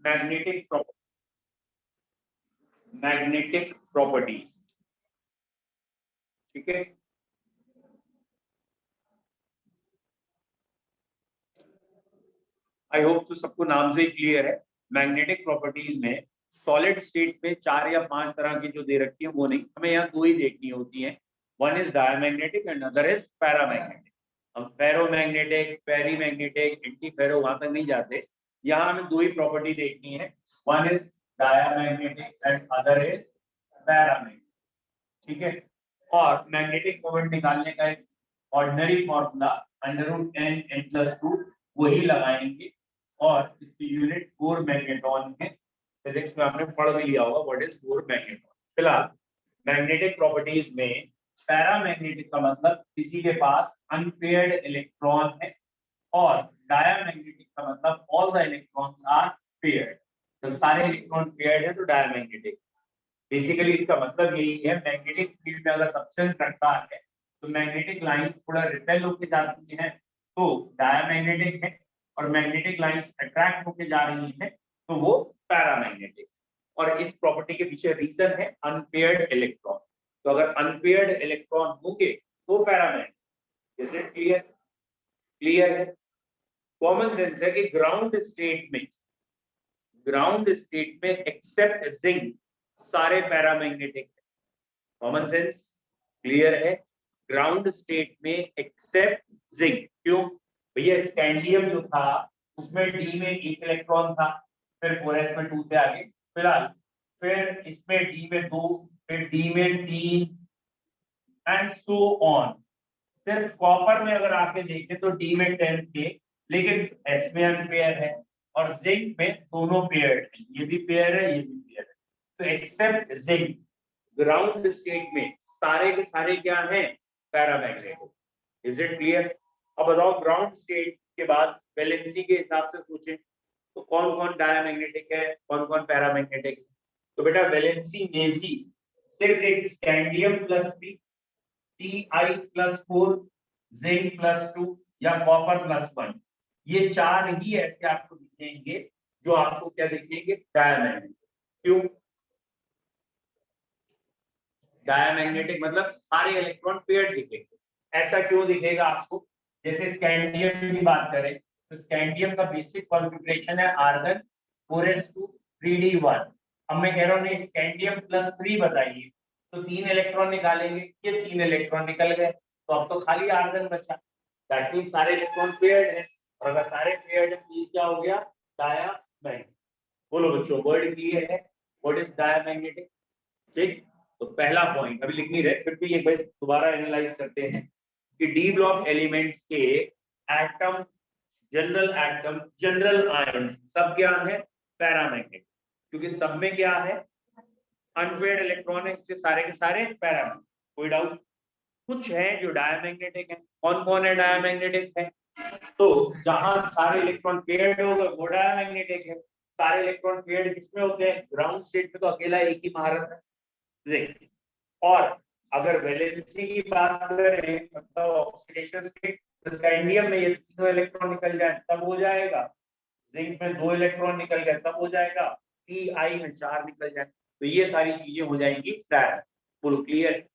Magnetic properties, ठीक है। I hope तो सबको नाम से ही क्लियर है। मैग्नेटिक प्रॉपर्टीज में सॉलिड स्टेट में 4 या 5 तरह की जो दे रखी है वो नहीं, हमें यहाँ 2 ही देखनी होती है। One is diamagnetic and other is paramagnetic. हम फेरोमैग्नेटिक, पेरीमैग्नेटिक, एंटी फेरो वहां तक नहीं जाते। यहाँ हमें 2 ही प्रॉपर्टी देखनी है, one is diamagnetic and other is paramagnetic, ठीक है। और मैग्नेटिक मोमेंट निकालने का एक ऑर्डिनरी फॉर्मूला √n+2 वही लगाएंगे, और इसकी यूनिट बोर मैग्नेटॉन है। फिजिक्स में आपने पढ़ भी लिया होगा व्हाट इज बोर मैग्नेटॉन। फिलहाल मैग्नेटिक प्रॉपर्टीज में पैरामैग्नेटिक का मतलब किसी के पास अनपेयर्ड इलेक्ट्रॉन है, और डायमैग्नेटिक का मतलब all the electrons are paired. जब सारे इलेक्ट्रॉन पेयर्ड है तो डायमैग्नेटिक। बेसिकली इसका मतलब यही है, मैग्नेटिक फील्ड में अगर सब्सटेंस रखता है तो मैग्नेटिक लाइंस थोड़ा रिपेल होकर जाती हैं तो डायमैग्नेटिक है, और मैग्नेटिक लाइंस अट्रैक्ट होकर जा रही हैं तो वो पैरामैग्नेटिक। और इस प्रॉपर्टी के पीछे रीजन है अनपेयर्ड इलेक्ट्रॉन। तो अगर अनपेयर्ड इलेक्ट्रॉन होंगे तो पैरामैग्नेटिक। जैसे क्लियर है। कॉमन सेंस है कि ग्राउंड स्टेट में एक्सेप्ट जिंक सारे पैरामैग्नेटिक है। कॉमन सेंस क्लियर है। ग्राउंड स्टेट में एक्सेप्ट जिंक, क्यों भैया? स्कैंडियम जो था उसमें डी में 1 इलेक्ट्रॉन था, फिर 4s में 2 से आगे, फिलहाल फिर इसमें डी में 2, फिर डी में 3 एंड सो ऑन। सिर्फ कॉपर में अगर आके देखें तो डी में 10 थे, लेकिन एस में अनपेयर है, और जिंक में दोनों पेयर्ड है, ये भी पेयर है ये भी पेयर है। तो एक्सेप्ट जिंक ग्राउंड स्टेट में सारे के सारे क्या हैं? पैरामैग्नेटिक। Is it clear? अब बताओ ग्राउंड स्टेट के बाद वैलेंसी के हिसाब से सोचें तो कौन कौन डायमैग्नेटिक है, कौन कौन पैरामैग्नेटिक है? तो बेटा वैलेंसी में भी सिर्फ एक स्कैंडियम +3, Ti+4, जिंक +2 या कॉपर +1, ये 4 ही ऐसे आपको दिखेंगे जो आपको क्या दिखेंगे? डायमैग्नेटिक। क्यों डायमैग्नेटिक? मतलब सारे इलेक्ट्रॉन पेयर्ड दिखेंगे। ऐसा क्यों दिखेगा आपको? जैसे स्कैंडियम की बात करें तो स्कैंडियम का बेसिक कॉन्फ़िगरेशन है आर्गन 4s2 3d1। अब मैं कह रहा हूँ नहीं स्कैंडियम +3 बताइए, तो 3 इलेक्ट्रॉन निकालेंगे, ये 3 इलेक्ट्रॉन निकल गए, तो अब तो खाली आर्गन बचा। दैट मींस सारे इलेक्ट्रॉन पेयर्ड है, और अगर सारे पेयर्ड है तो ये क्या हो गया? डायमैग्नेटिक। बोलो बच्चों, वर्ड क्लियर है? What is diamagnetic? ठीक। तो पहला पॉइंट अभी लिख नहीं रहे, फिर भी एक बार दोबारा एनालाइज करते हैं कि डी ब्लॉक एलिमेंट्स के एटम, जनरल आयंस सब क्या है? पैरामैग्नेटिक। क्योंकि सब में क्या है? अनपेयर्ड इलेक्ट्रॉन है, इसके सारे के सारे पैरामैग्नेटिक। कोई डाउट? कुछ है जो डायमैग्नेटिक है। कौन कौन है डायमैग्नेटिक है? तो जहां सारे इलेक्ट्रॉन पेयर्ड हो गए वो डायमैग्नेटिक है। सारे इलेक्ट्रॉन पेयर्ड किसमें होते हैं? ग्राउंड स्टेट में तो अकेला एक ही महारत है, जिंक। और अगर वैलेंसी की बात करें मतलब ऑक्सीडेशन स्टेट, तो स्कैंडियम में ये तीनों इलेक्ट्रॉन निकल जाए तब हो जाएगा, जिंक में 2 इलेक्ट्रॉन निकल गए तब हो जाएगा, Ti में 4 निकल जाए, तो ये सारी चीजें हो जाएंगी diamagnetic. Full clear?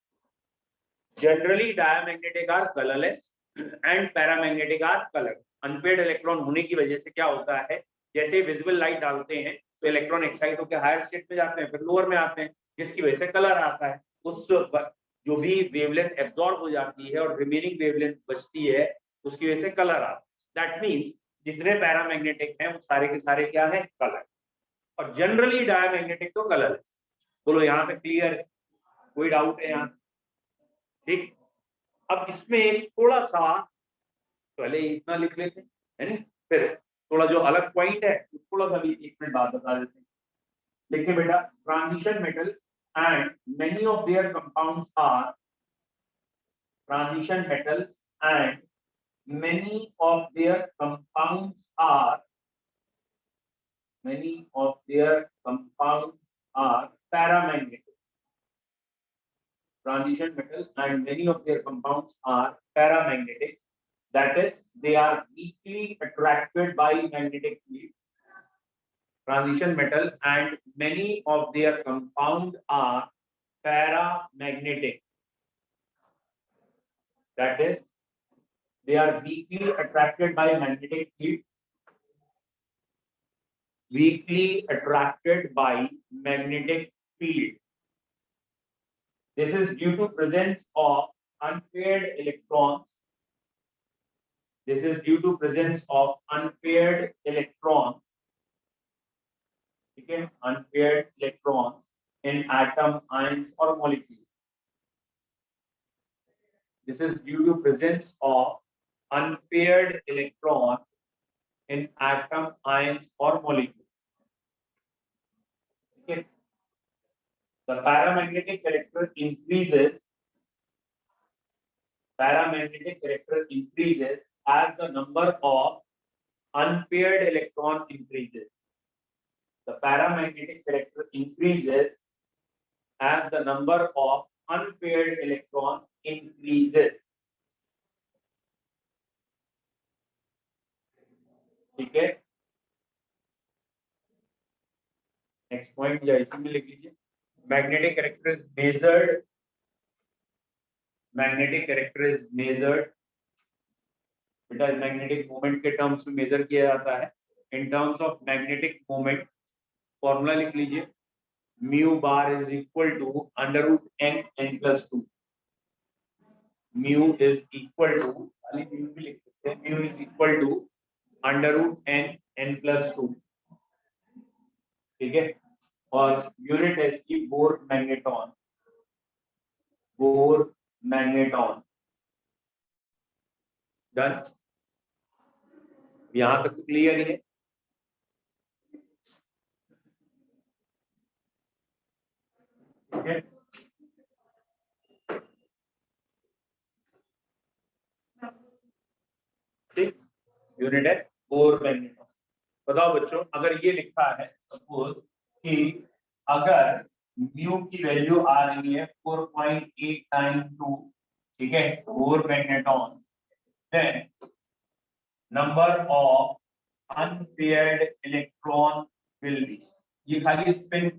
Generally diamagnetic are colourless and paramagnetic are colour. Unpaired electron होने की वजह से क्या होता है, जैसे विजिबल लाइट डालते हैं तो इलेक्ट्रॉन एक्साइट होकर हायर स्टेट में जाते हैं, फिर लोअर में आते हैं, जिसकी वजह से कलर आता है। उस जो भी वेवलेंथ एब्जॉर्ब हो जाती है और रिमेनिंग वेवलेंथ बचती है उसकी वजह से कलर आता है। दैट मींस जितने पैरामैग्नेटिक हैं वो सारे के सारे क्या है? कलर। और जनरली डायमैग्नेटिक तो कलरलेस। बोलो यहाँ पे क्लियर है? कोई डाउट है यहाँ? ठीक। अब इसमें थोड़ा सा पहले इतना लिख लेते हैं, फिर थोड़ा जो अलग पॉइंट है थोड़ा सा भी 1 मिनट बाद बता देते हैं। देखिए बेटा, transition metal and many of their compounds are transition metals and many of their compounds are paramagnetic. Transition metal and many of their compounds are paramagnetic, that is they are weakly attracted by magnetic field. transition metal, and many of their compounds are paramagnetic. That is, they are weakly attracted by magnetic field. Weakly attracted by magnetic field. This is due to presence of unpaired electrons. This is due to presence of unpaired electrons. Okay, unpaired electrons in atom, ions, or molecules. This is due to presence of unpaired electron in atom, ions, or molecules. Okay. The paramagnetic character increases. Paramagnetic character increases as the number of unpaired electron increases. The paramagnetic character increases as the number of unpaired electron increases. ठीक है, next point या इसी में लिख लीजिए. Magnetic character is measured. Magnetic character is measured. बेटा magnetic moment के terms में मेजर किया जाता है. In terms of magnetic moment formula लिख लीजिए. Mu bar is equal to under root n n plus 2. Mu is equal to, खाली mu भी लिख सकते हैं, mu is equal to under root n n plus 2. ठीक है, और यूनिट है इसकी Bohr magneton. Bore magneton. Done. यहां तक क्लियर है. ठीक, यूनिट है बोर मैग्नेटॉन. बताओ बच्चों, अगर ये लिखा है सपोज कि अगर म्यू की वैल्यू आ रही है 4.892, ठीक है, Bohr magneton, then number of unpaired electron will be. ये खाली स्पिन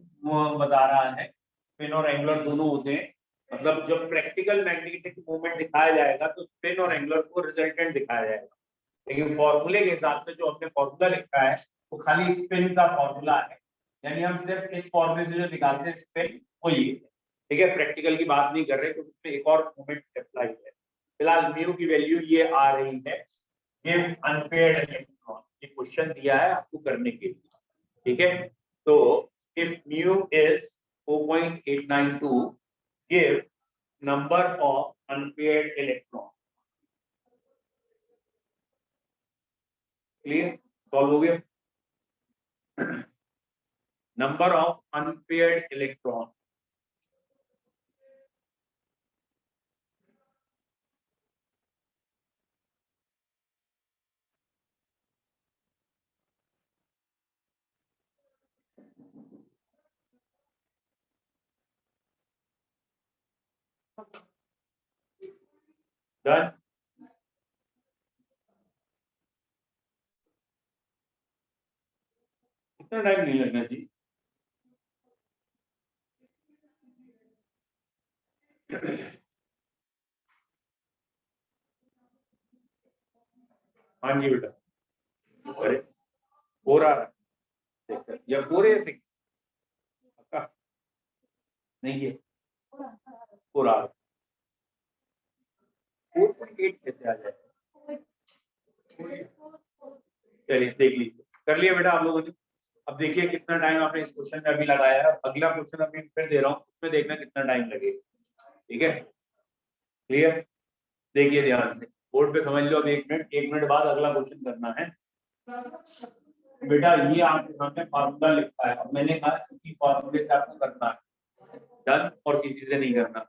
बता रहा है. स्पिन और एंगुलर दोनों होते हैं. मतलब जब प्रैक्टिकल मैग्नेटिक मूवमेंट दिखाया जाएगा तो स्पिन और एंगुलर को रिजल्टेंट दिखाया जाएगा. लेकिन फॉर्मूले के हिसाब से जो हमने फॉर्मूला लिखा है वो खाली स्पिन का फॉर्मूला है. यानी हम सिर्फ इस फॉर्मूले से जो निकालते हैं स्पिन वो ये है. ठीक है, प्रैक्टिकल की बात नहीं कर रहे क्योंकि उसमें एक और मूवमेंट अप्लाई है. फिलहाल म्यू की वैल्यू ये आ रही है. Give unpaired electron. ये क्वेश्चन दिया है आपको करने के लिए. ठीक है, तो if mu is 4.892, give number of unpaired electron. Clear, solve हो गया. Number of unpaired electron. Done. इतना टाइम नहीं लगना जी. हाँ जी बेटा. अरे 4 आ रहा है या 4 या 6 नहीं है. 4 आ रहा है. 4.8 कैसे आ जाए. चलिए देख लीजिए. कर लिया बेटा आप लोगों ने. अब देखिए कितना टाइम आपने इस क्वेश्चन में अभी लगाया है. अगला क्वेश्चन अभी फिर दे रहा हूँ, उसमें देखना कितना टाइम लगेगा. ठीक है, क्लियर. देखिए ध्यान से, बोर्ड पे समझ लो. अब 1 मिनट बाद अगला क्वेश्चन करना है. बेटा ये आपके सामने फॉर्मूला लिखा है. अब मैंने कहा इसी फॉर्मूले से आपको करना है. डन. और किसी से नहीं करना.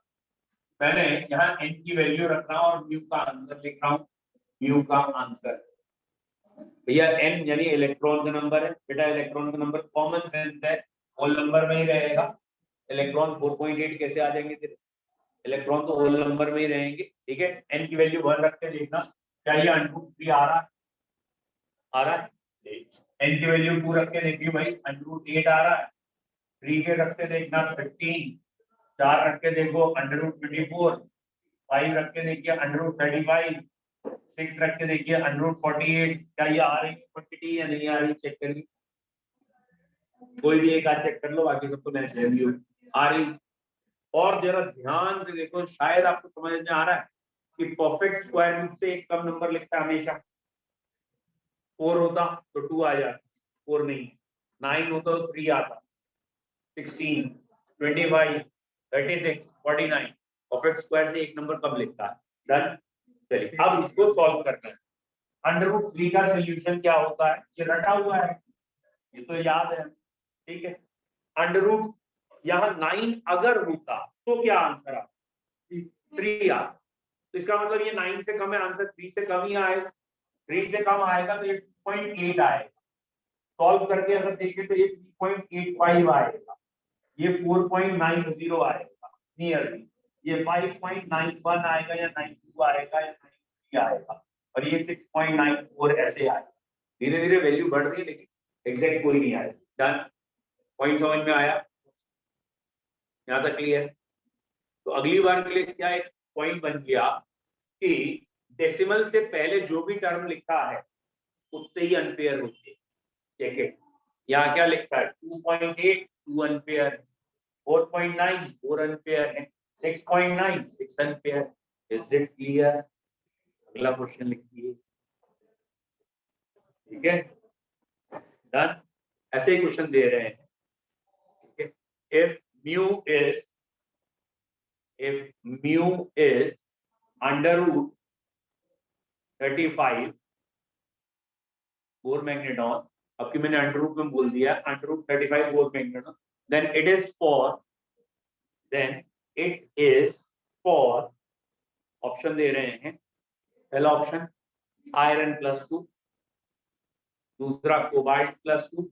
पहले यहाँ n की वैल्यू रख रहा हूँ और म्यू का आंसर लिख रहा हूँ. म्यू का आंसर भैया n यानी इलेक्ट्रॉन का नंबर है. बेटा इलेक्ट्रॉन का नंबर कॉमन सेंस है, होल नंबर में ही रहेगा. इलेक्ट्रॉन 4.8 कैसे आ जाएंगे तेरे. इलेक्ट्रॉन तो होल नंबर में ही रहेंगे. ठीक है, n की वैल्यू 1 रख के देखना क्या ये √3 आ रहा है. आ रहा है. n की वैल्यू 2 रख के देखिए भाई √8 आ रहा है। 3 के रख के देखना 15, 4 रख के देखो √24, 5 रख के देखिए √35, 6 रख के देखिए √48। क्या ये आ रही क्वांटिटी या नहीं आ रही, चेक करिए। कोई भी एक आज चेक कर लो, बाकी सब तो मैंने दे दी आ रही। और जरा ध्यान से देखो, शायद आपको समझ में आ रहा है कि परफेक्ट स्क्वायर रूट से एक कम नंबर लिखता है हमेशा। 4 होता तो 2 आ जाता, 4 नहीं। 9 होता तो 3 आता, 16, 25, 36, 49। परफेक्ट स्क्वायर से एक नंबर कम लिखता है। डन। चलिए अब इसको सॉल्व करना है। √3 का सोल्यूशन क्या होता है, ये रटा हुआ है, ये तो याद है, ठीक है। अंडर यहाँ 9 अगर होता तो क्या आंसर आता, 3 आ। तो इसका मतलब ये 9 से कम है, आंसर 3 से कम ही आएगा। 3 से कम आएगा तो ये 2.8 आएगा। सॉल्व करके अगर देखें तो ये 3.85 आएगा, ये 4.90 आएगा नियरली, ये 5.91 आएगा या 92 आएगा या 93 आएगा, और ये 6.94 ऐसे आएगा। धीरे धीरे वैल्यू बढ़ रही है लेकिन एग्जैक्ट कोई नहीं आएगा। डन। पॉइंट समझ में आया, यहाँ तक क्लियर। तो अगली बार के लिए क्या एक पॉइंट बन गया कि डेसिमल से पहले जो भी टर्म लिखा है उससे ही अनपेयर होती है। ठीक है, यहाँ क्या लिखा है 2.8 2 अनपेयर, 4.9 4 अनपेयर है, 6.9 6 अनपेयर। Is it clear? अगला क्वेश्चन लिखिए। ठीक है, डन। ऐसे ही क्वेश्चन दे रहे हैं। ठीक है, if mu is under root 35 Bohr magneton, अब कि मैंने अंडर रूट में बोल दिया, under root 35 Bohr magneton, then it is for option दे रहे हैं। पहला ऑप्शन आयरन +2, दूसरा कोबाल्ट +2,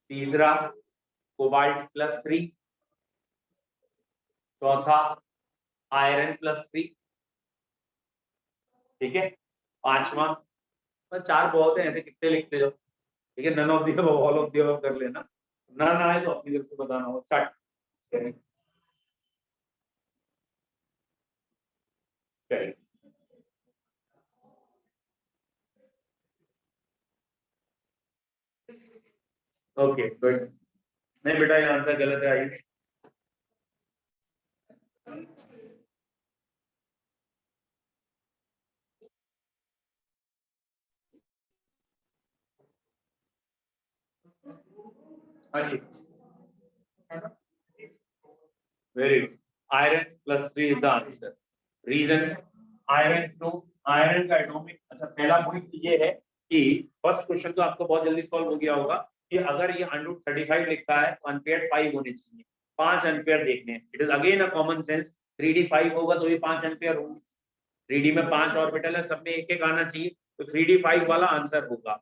तीसरा कोबाल्ट +3, चौथा आयरन +3। ठीक है, पांचवा, 4 बहुत है, ऐसे कितने लिखते जाओ। ठीक है, none of the above all of the above कर लेना, नन आए तो अपनी तरफ से बताना हो। 60 ओके गुड। नहीं बेटा ये आंसर गलत है Ayush. Very good, iron +3 is the answer. Reason iron two, iron का एटॉमिक, अच्छा पहला पॉइंट ये है कि फर्स्ट क्वेश्चन तो आपको बहुत जल्दी सॉल्व हो गया होगा कि अगर ये √35 लिखा है तो अनपेयर 5 होने चाहिए, 5 अनपेयर देखने हैं। It is again a common sense, 3d 5 होगा तो ये 5 अनपेयर होंगे। 3d में 5 ऑर्बिटल है, सब में एक एक आना चाहिए, तो 3d 5 वाला आंसर होगा।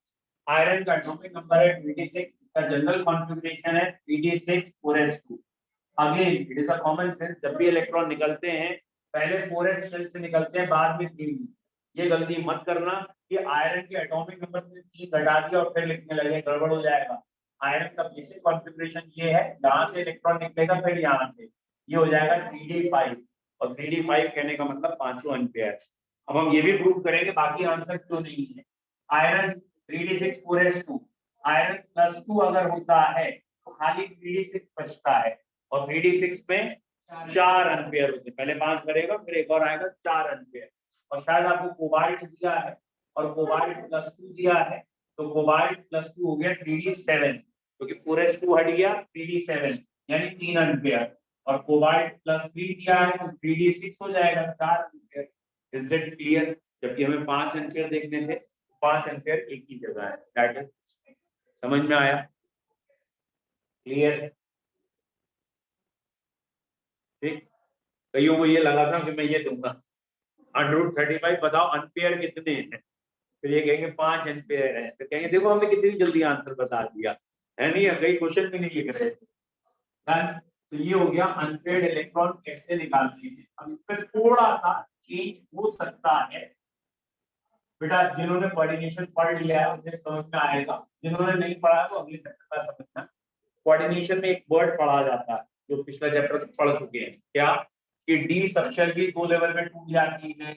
आयरन का एटॉमिक नंबर है 26, का जनरल कॉन्फ़िगरेशन है 3d6 4s2। Again it is a common sense, जब भी इलेक्ट्रॉन निकलते हैं पहले 4s शेल से निकलते हैं, बाद में 3d। ये गलती मत करना कि आयरन के एटॉमिक नंबर से 3 घटा दिया और फिर लिखने लगे, गड़बड़ हो जाएगा। आयरन का बेसिक कॉन्फ़िगरेशन ये है, जहां से इलेक्ट्रॉन निकलेगा फिर यहाँ से ये हो जाएगा 3d5, और 3d5 कहने का मतलब 5 अनपेयर। अब हम ये भी प्रूव करेंगे बाकी आंसर क्यों नहीं है। आयरन 3d6 4s2, आयरन +2 अगर होता है तो खाली 3d6 बचता है, और 3d6 में 4 अनपेयर होते हैं। पहले 5 करेगा फिर एक और आएगा 4 अनपेयर। और शायद आपको कोबाल्ट दिया है और कोबाल्ट +2 दिया है, तो कोबाल्ट +2 हो गया 3d7, क्योंकि 4s2 हट गया 3d7 यानी 3 अनपेयर, और कोबाल्ट +3 दिया है तो 3d6 हो जाएगा 4 अनपेयर। Is it clear? जबकि हमें 5 अनपेयर देखने थे, 5 अनपेयर एक ही जगह है। दैट इज, समझ में आया? क्लियर? ठीक, कईयों को ये लगा था कि मैं ये दूंगा √35, बताओ अनपेयर कितने हैं, फिर ये कहेंगे 5 अनपेयर है, फिर कहेंगे देखो हमने कितनी जल्दी आंसर बता दिया है। नहीं, कई क्वेश्चन भी नहीं लिख रहे थे। तो ये हो गया अनपेयर्ड इलेक्ट्रॉन कैसे निकालते हैं। अब इसमें थोड़ा सा चेंज हो सकता है, बेटा जिन्होंने कोऑर्डिनेशन पढ़ लिया है उन्हें समझ में आएगा, जिन्होंने नहीं पढ़ा है वो अगले चैप्टर का समझना। कोऑर्डिनेशन में एक वर्ड पढ़ा जाता है जो पिछला चैप्टर पढ़ चुके हैं, क्या कि डी स्ट्रक्चर की 2 लेवल में टूट जाती है।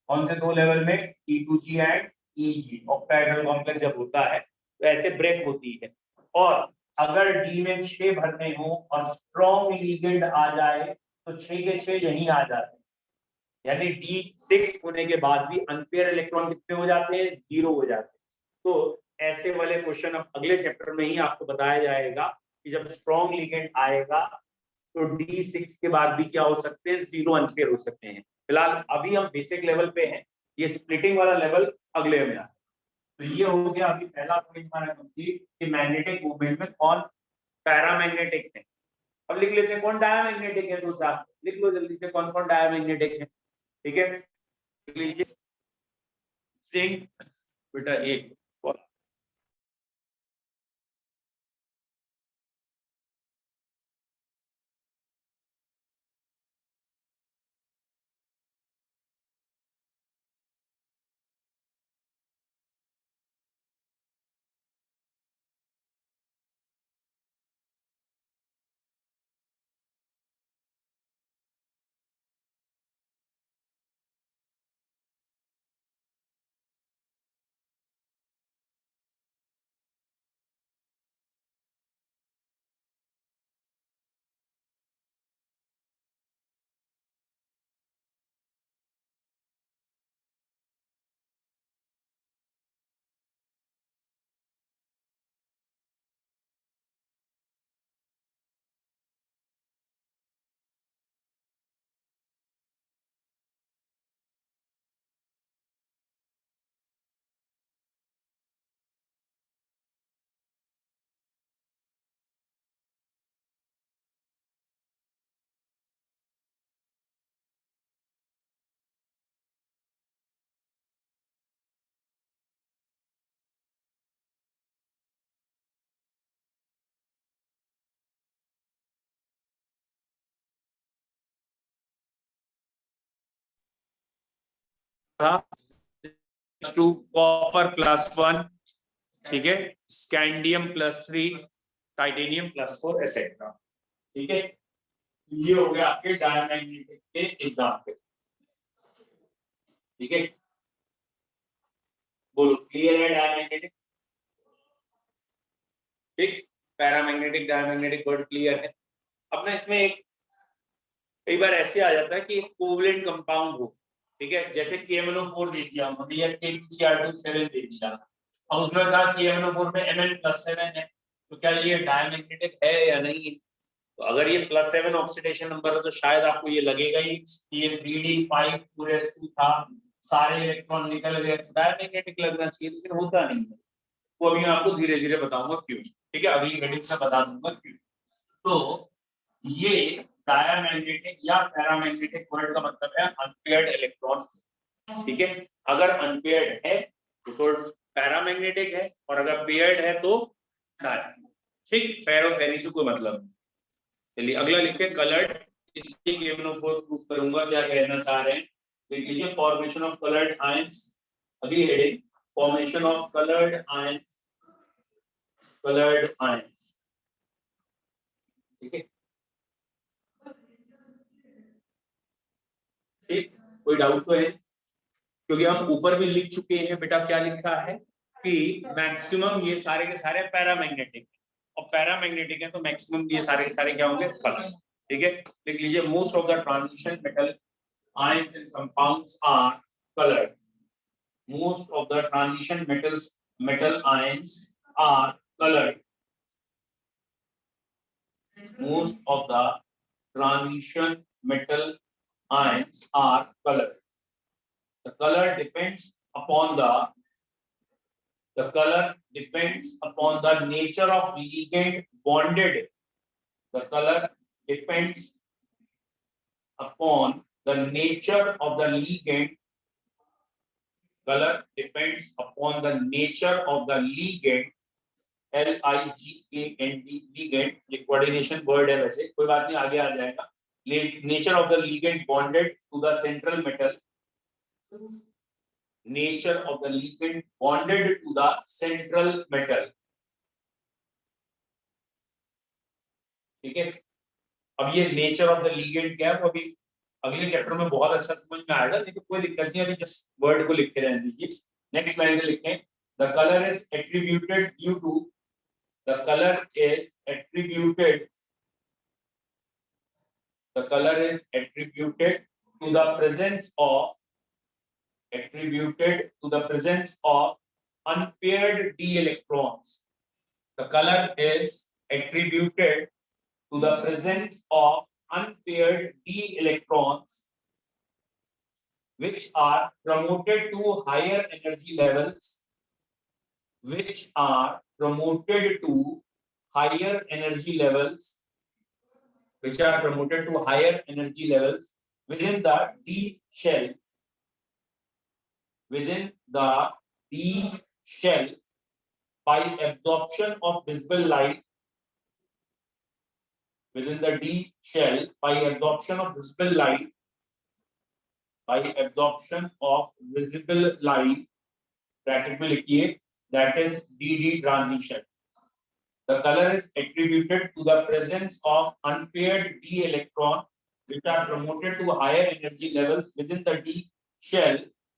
कौन से 2 लेवल में? E2G and EG। Octahedral complex जब होता है तो ऐसे ब्रेक होती है। और अगर डी में 6 भरने हो और स्ट्रॉन्ग लिगेंड आ जाए तो 6 के 6 यहीं आ जाते हैं, यानी D6 होने के बाद भी अनपेयर इलेक्ट्रॉन कितने हो जाते हैं? 0 हो जाते हैं। तो ऐसे वाले क्वेश्चन अब अगले चैप्टर में ही आपको बताया जाएगा कि जब स्ट्रॉन्ग लिगेंड आएगा तो D6 के बाद भी क्या हो सकते हैं? 0 अनपेयर हो सकते हैं। फिलहाल अभी हम बेसिक लेवल पे हैं, ये स्प्लिटिंग वाला लेवल अगले में आता है। तो ये हो गया अभी पहला पॉइंट हमारा कंप्लीट कि मैग्नेटिक मूवमेंट में कौन पैरामैग्नेटिक है। अब लिख लेते हैं कौन डायमैग्नेटिक है, तो साहब लिख लो जल्दी से कौन कौन डायमैग्नेटिक है। ठीक है, लिख लीजिए जिंक बेटा एक, टू कॉपर +1, ठीक है, स्कैंडियम +3, टाइटेनियम +4 एसेट्रा। ठीक है, ये हो गया आपके डायमैग्नेटिक के एग्जाम्पल। ठीक है, बोलो क्लियर है डायमैग्नेटिक? ठीक, पैरामैग्नेटिक डायमैग्नेटिक वर्ड क्लियर है। अब ना इसमें एक कई बार ऐसे आ जाता है कि कोवलेंट कंपाउंड हो, ठीक है, जैसे KMnO4 दे दिया हमने या K2Cr2 दे दिया, अब उसमें कहा KMnO4 में Mn+7 है, तो क्या ये डायमैग्नेटिक है या नहीं है? तो अगर ये +7 ऑक्सीडेशन नंबर है तो शायद आपको ये लगेगा ही कि ये 3d5 पूरे s2 था, सारे इलेक्ट्रॉन निकल गए, डायमैग्नेटिक लगना चाहिए, लेकिन होता नहीं है। वो अभी मैं आपको धीरे धीरे बताऊंगा क्यों। ठीक है, अभी हेडिंग से बता दूंगा क्यों। तो ये डायमैग्नेटिक या पैरामैग्नेटिक वर्ड का मतलब है अनपेयर्ड इलेक्ट्रॉन। ठीक है, अगर अनपेयर्ड है तो पैरामैग्नेटिक है, और अगर पेयर्ड है तो डायमैग्नेटिक। ठीक, फेरो फेरी से कोई मतलब नहीं। चलिए अगला लिखते हैं कलर्ड। इसके KMnO4 प्रूफ करूंगा क्या कहना चाह रहे हैं। तो लिखिए फॉर्मेशन ऑफ कलर्ड आयंस, अभी heading formation of coloured ions, coloured ions. ठीक है, ठीक, कोई डाउट तो है? क्योंकि हम ऊपर भी लिख चुके हैं बेटा, क्या लिखा है कि मैक्सिमम ये सारे के सारे पैरामैग्नेटिक, और पैरामैग्नेटिक है तो मैक्सिमम ये सारे के सारे क्या होंगे? कलर। ठीक है, लिख लीजिए most of the transition metal ions and compounds are colored. Most of the transition metal ions are colored. Most of the transition metal ions are colored. The color depends upon the color depends upon the nature of ligand bonded. The color depends upon the nature of the ligand. Color depends upon the nature of the ligand. LIGAND, ligand, ये coordination word है, वैसे कोई बात नहीं, आगे आ जाएगा। Nature of the ligand bonded to the central metal nature of the ligand bonded to the central metal. ठीक है, अब ये नेचर ऑफ द लिगेंड क्या है वो अभी अगले चैप्टर में बहुत अच्छा समझ में आएगा, लेकिन कोई दिक्कत नहीं, अभी जस्ट वर्ड को लिख के रहने दीजिए। नेक्स्ट लाइन से लिखें, the colour is attributed due to, the colour is attributed, the color is attributed to the presence of, attributed to the presence of unpaired d electrons. The color is attributed to the presence of unpaired d electrons which are promoted to higher energy levels, which are promoted to higher energy levels, which are promoted to higher energy levels within the d shell, within the d shell by absorption of visible light, within the d shell by absorption of visible light, by absorption of visible light, bracket में लिखिए, that is dd transition. The color is attributed to the presence of unpaired d electron which are promoted to higher energy levels within the d shell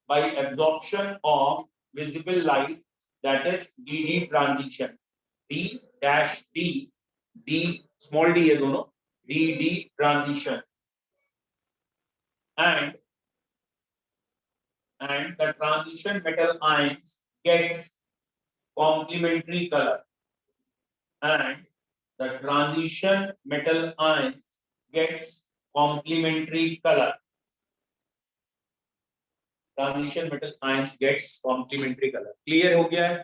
by absorption of visible light, that is dd transition. d dash d, d small d ये दोनों, dd transition, and the transition metal ions gets complementary color, and the transition metal ions gets complementary color. Transition metal ions gets complementary color. Clear हो गया है?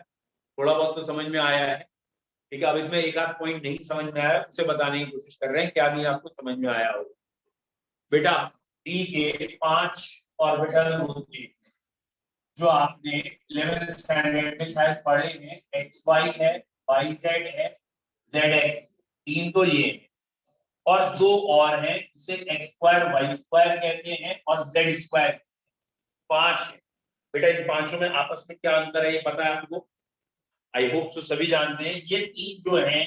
थोड़ा बहुत तो समझ में आया है। ठीक है, अब इसमें एक आध पॉइंट नहीं समझ में आया, उसे बताने की कोशिश कर रहे हैं, क्या नहीं आपको समझ में आया होगा। बेटा डी के 5 ऑर्बिटल होते हैं, जो आपने 11th स्टैंडर्ड में शायद पढ़े हैं। एक्स वाई है, वाई जेड है, ZX, 3 तो ये है, और 2 और हैं जिसे x स्क्वायर y स्क्वायर कहते हैं और z स्क्वायर, 5 है। बेटा इन पांचों में आपस में क्या अंतर है ये पता है आपको? आई होप सो सभी जानते हैं। ये 3 जो हैं,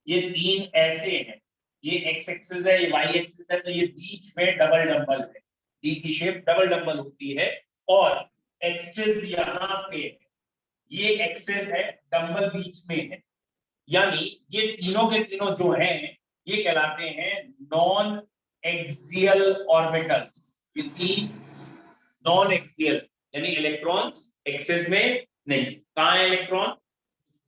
ये 3 ऐसे हैं, ये x एक्सिस है, ये y एक्सिस है, तो ये बीच में डबल डंबल है, डी की शेप डबल डंबल होती है, और एक्सिस यहाँ पे है, ये एक्सिस है, डंबल बीच में है, यानी ये तीनों के तीनों जो हैं ये कहलाते हैं नॉन एक्सियल ऑर्बिटल्स। ये तीन नॉन एक्सियल, यानी इलेक्ट्रॉन्स एक्सिस में नहीं, कहां है इलेक्ट्रॉन?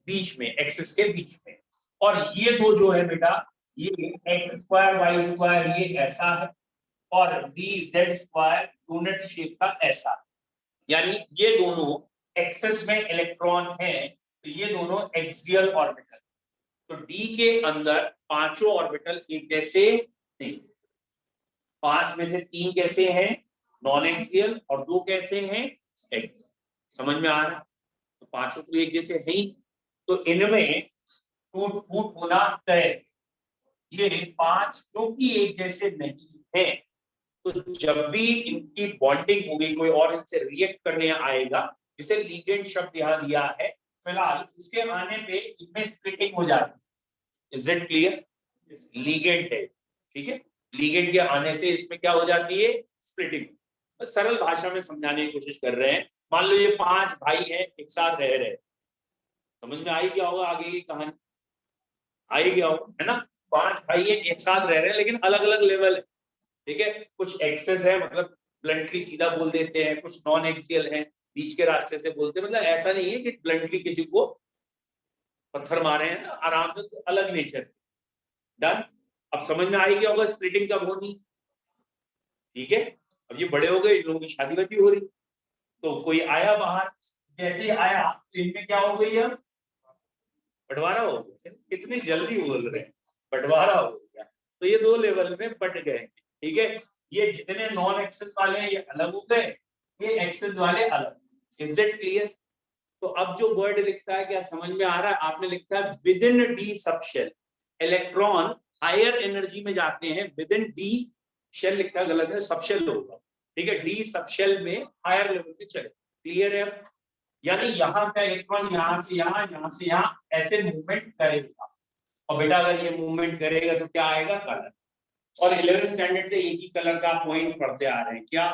बीच में, एक्सिस के बीच में। और ये दो जो है बेटा, ये एक्स स्क्वायर वाई स्क्वायर ये ऐसा है, और D Z square unit shape का ऐसा, यानी ये दोनों एक्सिस में इलेक्ट्रॉन है, तो ये दोनों एक्सियल ऑर्बिटल। तो डी के अंदर पांचों ऑर्बिटल एक जैसे नहीं, 5 में से 3 कैसे हैं? नॉन एक्सियल, और 2 कैसे हैं? एक्सियल। समझ में आ रहा है? तो पांचों तो एक जैसे है ही, तो इनमें टूट फूट होना तय। ये 5 क्योंकि एक जैसे नहीं है, तो जब भी इनकी बॉन्डिंग हो गई, कोई और इनसे रिएक्ट करने आएगा, जिसे लिगेंड शब्द यहां दिया है फिलहाल, उसके आने पे इनमें स्प्लिटिंग हो जाती है। Is it clear? लिगेंड है, ठीक है, लिगेंड के आने से इसमें क्या हो जाती है? स्प्लिटिंग। बस सरल भाषा में समझाने की कोशिश कर रहे हैं। मान लो ये 5 भाई हैं, एक साथ रह रहे, समझ में आई क्या होगा? आगे की कहानी आई क्या होगा, है ना? 5 भाई हैं, एक साथ रह रहे हैं, लेकिन अलग अलग लेवल है, ठीक है। कुछ एक्सेस है, मतलब ब्लंटली सीधा बोल देते हैं, कुछ नॉन एक्सियल है, बीच के रास्ते से बोलते हैं, मतलब ऐसा नहीं है कि ब्लंटली किसी को पत्थर मारे हैं, आराम से, तो अलग नेचर। डन? अब समझ में आई क्या होगा स्प्लिटिंग कब होनी? ठीक है, अब ये बड़े हो गए, इन लोगों की शादी वादी हो रही, तो कोई आया बाहर, जैसे ही आया इनमें क्या हो गई? अब बंटवारा हो गया। कितनी जल्दी बोल रहे हैं, बंटवारा हो गया। तो ये 2 लेवल में बट गए, ठीक है। ये जितने नॉन एक्सेस वाले हैं ये अलग हो गए, ये एक्सेस वाले अलग। Is it clear? तो अब जो वर्ड लिखता है क्या समझ में आ रहा है? आपने लिखा है with in d subshell, electron higher energy में जाते हैं विद इन डी शेल, लिखा गलत है, सबशेल होगा, ठीक है। डी सबशेल में हायर लेवल पे चले, क्लियर है? यानी यहाँ का इलेक्ट्रॉन यहाँ से यहाँ ऐसे मूवमेंट करेगा, और बेटा अगर ये मूवमेंट करेगा तो क्या आएगा? कलर। और 11th स्टैंडर्ड से एक ही कलर का पॉइंट पढ़ते आ रहे हैं, क्या?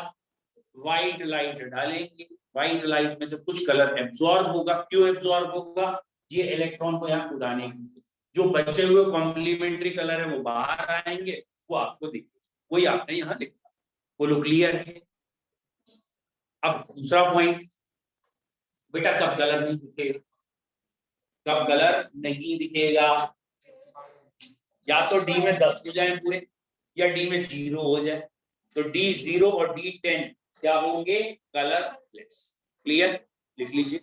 व्हाइट लाइट डालेंगे, व्हाइट लाइट में से कुछ कलर एब्जॉर्ब होगा। क्यों एब्जॉर्ब होगा? ये इलेक्ट्रॉन को यहाँ उड़ाने की, जो बचे हुए कॉम्प्लीमेंट्री कलर है वो बाहर आएंगे, वो आपको दिखेगा, वही आपने यहाँ लिखा। बोलो क्लियर है? अब दूसरा पॉइंट, बेटा कब कलर नहीं दिखेगा? कब कलर नहीं दिखेगा? या तो डी में 10 हो जाए पूरे, या डी में 0 हो जाए। तो D0 और D10 क्या होंगे? कलरलेस। क्लियर? लिख लीजिए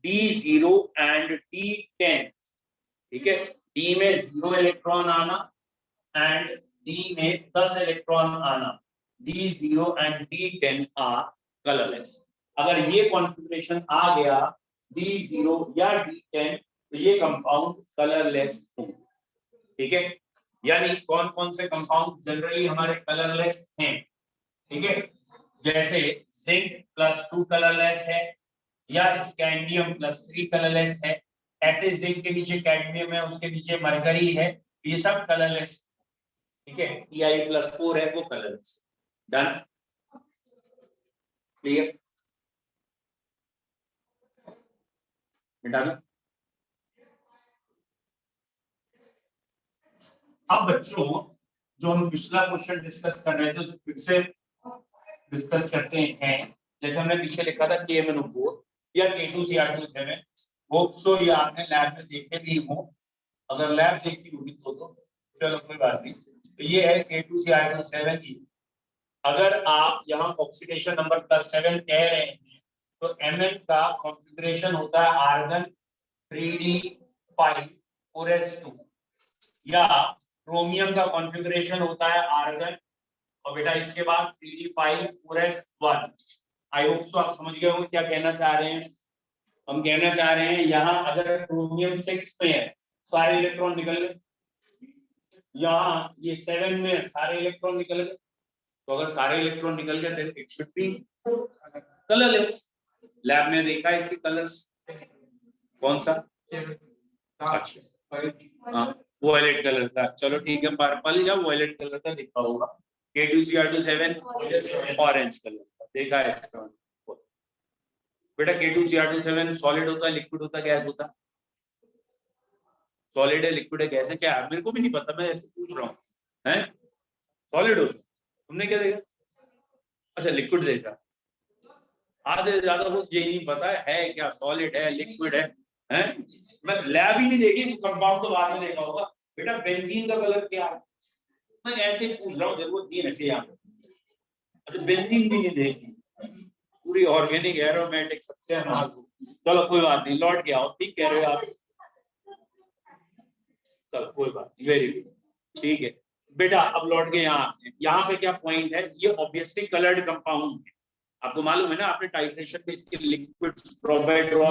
D0 एंड D10, ठीक है? D में 0 इलेक्ट्रॉन आना एंड D में 10 इलेक्ट्रॉन आना, D0 and D10 are colourless. अगर ये कॉन्फ़िगरेशन आ गया D0 या D10, तो ये कंपाउंड कलरलेस होंगे, ठीक है? यानी कौन कौन से कंपाउंड जनरली हमारे कलरलेस हैं? ठीक है, जैसे जिंक +2 कलरलेस है, या स्कैंडियम +3 कलरलेस है। ऐसे जिंक के नीचे कैडमियम है, उसके नीचे मरकरी है, ये सब कलरलेस, ठीक है? Ti+4 है वो कलरलेस। डन? क्लियर? मिटा दो। अब बच्चों, जो हम पिछला क्वेश्चन डिस्कस कर रहे थे उसे फिर से डिस्कस करते हैं। जैसे हमने पीछे लिखा था KMnO4 या K2Cr27, होप सो ये आपने लैब में देखे भी हो। अगर लैब देखी होगी तो चलो कोई बात नहीं। तो ये है K2Cr27। अगर आप यहाँ ऑक्सीडेशन नंबर +7 कह रहे हैं, तो Mn का कॉन्फ़िगरेशन होता है आर्गन 3d5 4s2, या क्रोमियम का कॉन्फ़िगरेशन होता है आर्गन, और बेटा इसके बाद 3d5 4s1। I hope so आप समझ गए हो क्या कहना चाह रहे हैं। हम कहना चाह रहे हैं यहाँ अगर क्रोमियम 6 में है, सारे इलेक्ट्रॉन निकल गए, यहाँ ये 7 में सारे इलेक्ट्रॉन निकल गए, तो अगर सारे इलेक्ट्रॉन निकल गए तो it should be colourless. Lab में देखा इसके कलर्स कौन सा? अच्छा हाँ, वॉयलेट कलर का। चलो ठीक है, पर्पल या वॉयलेट कलर का दिखा होगा। K2Cr27 ऑरेंज कलर का देखा है इसका। बेटा K2Cr27 सॉलिड होता है, लिक्विड होता है, गैस होता है? सॉलिड है, लिक्विड है, गैस है? क्या मेरे को भी नहीं पता, मैं ऐसे पूछ रहा हूँ। हैं? सॉलिड होता। तुमने क्या देखा? अच्छा लिक्विड देखा। आधे ज्यादा तो ये नहीं पता है क्या सॉलिड है लिक्विड है, हैं? मैं लैब ही नहीं देखी, कंपाउंड तो बाद में देखा होगा। बेटा बेंजीन का कलर क्या है? मैं ऐसे ही पूछ रहा हूँ, जरूरत नहीं है यहाँ। अच्छा बेंजीन भी नहीं देखी, पूरी ऑर्गेनिक एरोमेटिक सबसे नाजुक। चलो कोई बात नहीं, लौट के आओ, ठीक कह रहे हो आप। चलो कोई बात नहीं, वेरी गुड, ठीक है बेटा। अब लौट के यहाँ पे क्या पॉइंट है? ये ऑब्वियसली कलर्ड कंपाउंड है। आपको मालूम है ना, आपने टाइट्रेशन में इसके लिक्विड्स ड्रॉप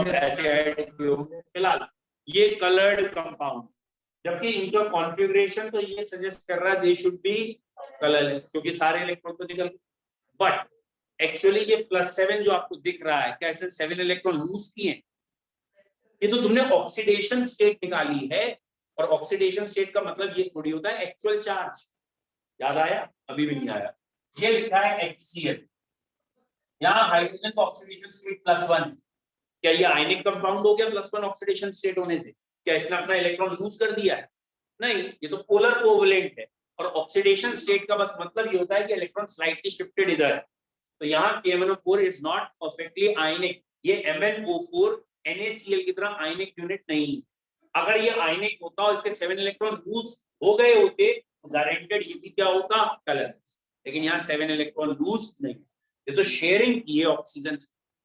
ऐसे ऐड किए होंगे। फिलहाल ये कलर्ड कंपाउंड, जबकि इनका कॉन्फ़िगरेशन तो ये सजेस्ट कर रहा है दे शुड बी कलरलेस, क्योंकि सारे इलेक्ट्रॉन तो निकल। बट एक्चुअली ये +7 जो आपको दिख रहा है, क्या ऐसे 7 इलेक्ट्रॉन लूज किए? ये तो तुमने ऑक्सीडेशन स्टेट निकाली है, और ऑक्सीडेशन स्टेट का मतलब ये थोड़ी होता है एक्चुअल चार्ज। याद आया? अभी भी नहीं आया। ये लिखा है HCl, यहाँ हाइड्रोजन का ऑक्सीडेशन स्टेट +1। क्या ये आयनिक कंपाउंड हो गया +1 ऑक्सीडेशन स्टेट होने से? क्या इसने अपना इलेक्ट्रॉन लूज कर दिया है? नहीं, ये तो पोलर कोवलेंट है। और ऑक्सीडेशन स्टेट का बस मतलब ये होता है कि इलेक्ट्रॉन स्लाइटली शिफ्टेड इधर है। तो यहाँ KMnO4 इज नॉट परफेक्टली आयनिक। ये MnO4 NaCl की तरह आयनिक यूनिट नहीं। अगर ये आयनिक होता और इसके 7 इलेक्ट्रॉन लूज हो गए होते, गारंटेड ये भी क्या होता? कलर। लेकिन यहाँ 7 इलेक्ट्रॉन लूज नहीं, ये तो शेयरिंग की है ऑक्सीजन,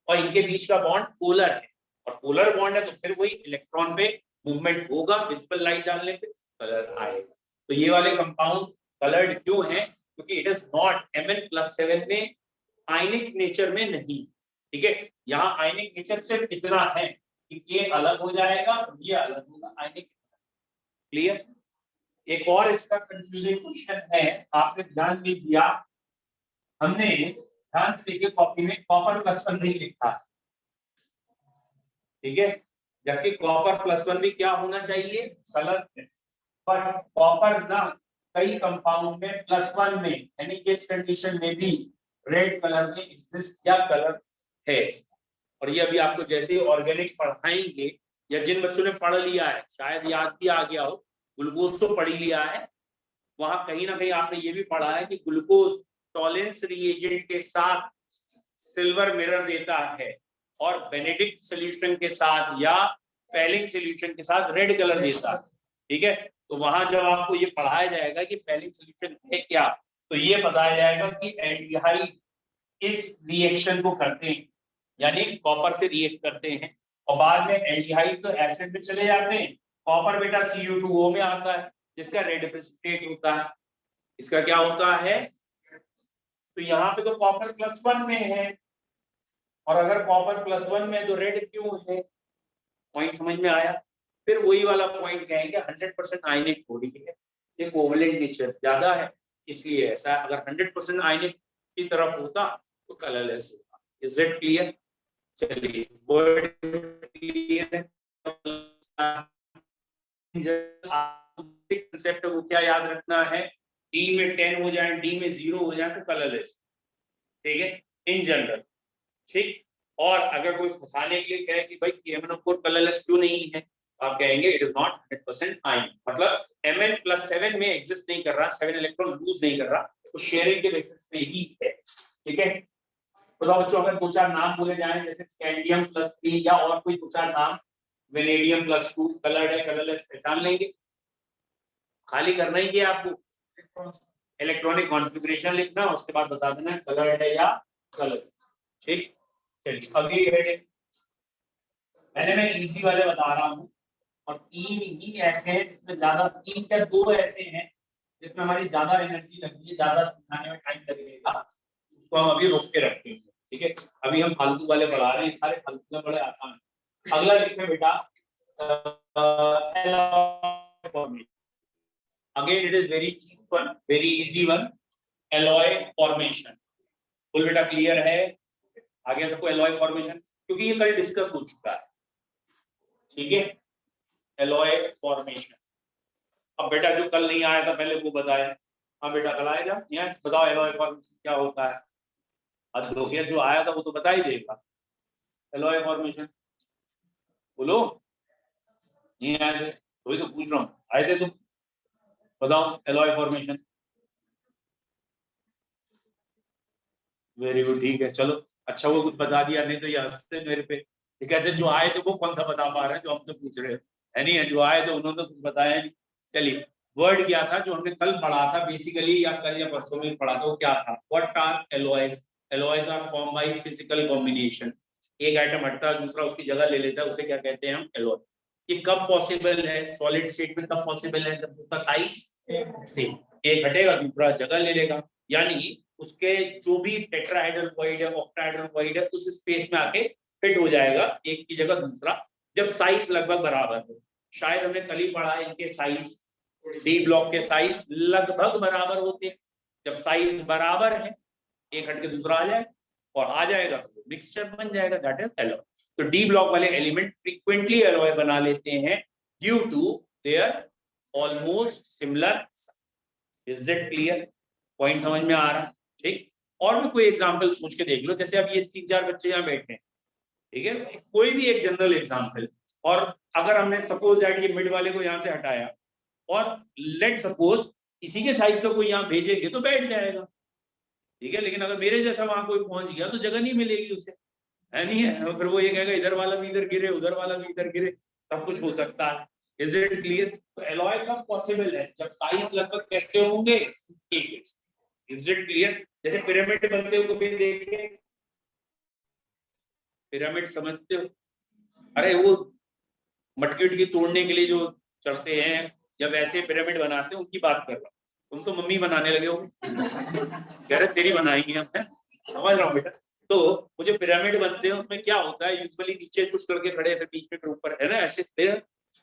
और इनके बीच का बॉन्ड पोलर है, और पोलर बॉन्ड है तो फिर वही इलेक्ट्रॉन पे मूवमेंट होगा, विजिबल लाइट डालने पे कलर आएगा। तो ये वाले कंपाउंड कलर्ड क्यों है? क्योंकि इट इज नॉट Mn+7 में आयनिक नेचर में नहीं, ठीक है? यहाँ आयनिक नेचर सिर्फ इतना है कि K अलग हो जाएगा और ये अलग होगा, आयनिक। क्लियर? एक और इसका कंफ्यूजिंग क्वेश्चन है, आपने ध्यान भी दिया, हमने ध्यान से देखिए, कॉपी में कॉपर +1 नहीं लिखा है, ठीक है, जबकि कॉपर +1 भी क्या होना चाहिए, कलरलेस। बट कॉपर ना कई कंपाउंड में +1 में, यानी इस कंडीशन में भी रेड कलर में एग्जिस्ट या कलर है। और ये अभी आपको जैसे ही ऑर्गेनिक पढ़ाएंगे, या जिन बच्चों ने पढ़ लिया है, शायद याद भी आ गया हो, ग्लूकोज तो पढ़ ही लिया है, वहां कहीं ना कहीं आपने ये भी पढ़ा है कि ग्लूकोज टॉलेंस रिएजेंट के साथ सिल्वर मिरर देता है, और बेनेडिक्ट सोल्यूशन के साथ या फेलिंग सोल्यूशन के साथ रेड कलर देता है, ठीक है। तो वहां जब आपको ये पढ़ाया जाएगा कि फेलिंग सोल्यूशन है क्या, तो ये बताया जाएगा कि एल्डिहाइड इस रिएक्शन को करते हैं, यानी कॉपर से रिएक्ट करते हैं, और बाद में एल्डिहाइड तो एसिड में चले जाते हैं, कॉपर बेटा Cu2O में आता है, जिसका रेड प्रेसिपिटेट होता है। इसका क्या होता है, तो यहाँ पे तो कॉपर +1 में है, और अगर कॉपर +1 में तो रेड क्यों है, पॉइंट समझ में आया। फिर वही वाला पॉइंट कहेंगे 100% आयनिक बॉडी है, ये कोवलेंट नेचर ज्यादा है, इसलिए ऐसा। अगर 100% आयनिक की तरफ होता तो कलरलेस होता। Is it clear? चलिए, वर्ड क्लियर है। कंसेप्ट वो क्या याद रखना है, डी में 10 हो जाए, डी में 0 हो जाए तो कलरलेस, ठीक है, इन जनरल, ठीक। और अगर कोई फंसाने के लिए कहे कि भाई KMnO4 कलरलेस क्यों नहीं है, आप कहेंगे इट इज नॉट 100% आयन, मतलब Mn+7 में एग्जिस्ट नहीं कर रहा, 7 इलेक्ट्रॉन लूज नहीं कर रहा, तो शेयरिंग के बेसिस पे ही है, ठीक है। तो बच्चों अगर 2-4 नाम बोले जाएं, जैसे स्कैंडियम +3 या और कोई 2-4 नाम, वेनेडियम +2, कलर्ड है कलरलेस, पहचान लेंगे। खाली करना ही है आपको, इलेक्ट्रॉनिक कॉन्फ़िगरेशन लिखना, उसके बाद बता देना कलर्ड है या कलरलेस, ठीक। चलिए अगली हेडिंग, पहले मैं इजी वाले बता रहा हूँ, और 3 ही ऐसे हैं जिसमें ज्यादा, 3 या 2 ऐसे हैं जिसमें हमारी ज्यादा एनर्जी लगती है, ज्यादा समझाने में टाइम लगेगा, उसको हम अभी रोक के रखते हैं, ठीक है। अभी हम फालतू वाले पढ़ा रहे हैं, सारे फालतू में बड़े आसान है। अगला लिखे बेटा, again it is very cheap one, very easy one, alloy formation. Full बेटा क्लियर है, आगे सबको एलॉय फॉर्मेशन, क्योंकि ये कल डिस्कस हो चुका है, ठीक है, एलॉय फॉर्मेशन। अब बेटा जो कल नहीं आया था पहले वो बताए, हाँ बेटा कल आएगा, यहाँ बताओ एलॉय फॉर्मेशन क्या होता है। अब देखिए जो आया था वो तो बता ही देगा, एलॉय फॉर्मेशन बोलो, नहीं आए थे वही तो पूछ रहा हूँ, आए थे तुम, बताओ एलॉय फॉर्मेशन। वेरी गुड, ठीक है, चलो अच्छा वो कुछ बता दिया, नहीं तो ये हंसते मेरे पे, ये कहते जो आए थे वो कौन सा बता पा रहे हैं जो हमसे पूछ रहे है नहीं है, जो आए थे उन्होंने तो कुछ बताया नहीं। चलिए, वर्ड क्या था जो हमने कल पढ़ा था बेसिकली, या कल या परसों में पढ़ा था, वो क्या था, what are alloys. Alloys are form by physical combination, एक आइटम हटता है दूसरा उसकी जगह ले लेता है, उसे क्या कहते हैं हम, एलॉय। ये कब पॉसिबल है, सॉलिड स्टेट में कब पॉसिबल है, जब उसका साइज सेम, एक हटेगा दूसरा जगह ले लेगा, यानी उसके जो भी टेट्राहेड्रल वॉइड है, ऑक्टाहेड्रल वॉइड है, उस स्पेस में आके फिट हो जाएगा, एक की जगह दूसरा, जब साइज लगभग बराबर हो। शायद हमने कल ही पढ़ा है इनके साइज, डी ब्लॉक के साइज लगभग बराबर होते हैं, जब साइज बराबर है एक हट के दूसरा आ जाए, और आ जाएगा तो मिक्सचर बन जाएगा, दैट इज एलॉय। तो डी ब्लॉक वाले एलिमेंट फ्रीक्वेंटली एलॉय बना लेते हैं due to their almost similar. Is it clear? Point समझ में आ रहा है, ठीक। और भी कोई एग्जांपल सोच के देख लो, जैसे अब ये 3-4 बच्चे यहाँ बैठे हैं, ठीक है, कोई भी एक जनरल एग्जांपल, और अगर हमने सपोज दैट ये मिड वाले को यहाँ से हटाया, और लेट सपोज इसी के साइज का कोई यहाँ भेजेंगे तो बैठ जाएगा, ठीक है, लेकिन अगर मेरे जैसा वहां कोई पहुंच गया तो जगह नहीं मिलेगी उसे, है नहीं है, फिर वो ये कहेगा इधर वाला भी इधर गिरे, उधर वाला भी इधर गिरे, सब कुछ हो सकता है। Is it clear? तो एलॉय कब पॉसिबल है, जब साइज लगभग कैसे होंगे, ठीक है। Is it clear? जैसे पिरामिड बनते हो कभी देखे, पिरामिड समझते हो, अरे वो मटकी उटकी तोड़ने के लिए जो चढ़ते हैं, जब ऐसे पिरामिड बनाते हैं उनकी बात कर रहा हूँ, तुम तो मम्मी बनाने लगे हो, कह रहे तेरी बनाएंगे हम, समझ रहा हूँ बेटा। तो वो जो पिरामिड बनते हैं उसमें क्या होता है, यूजुअली नीचे कुछ करके खड़े हैं, बीच में ऊपर है ना, ऐसे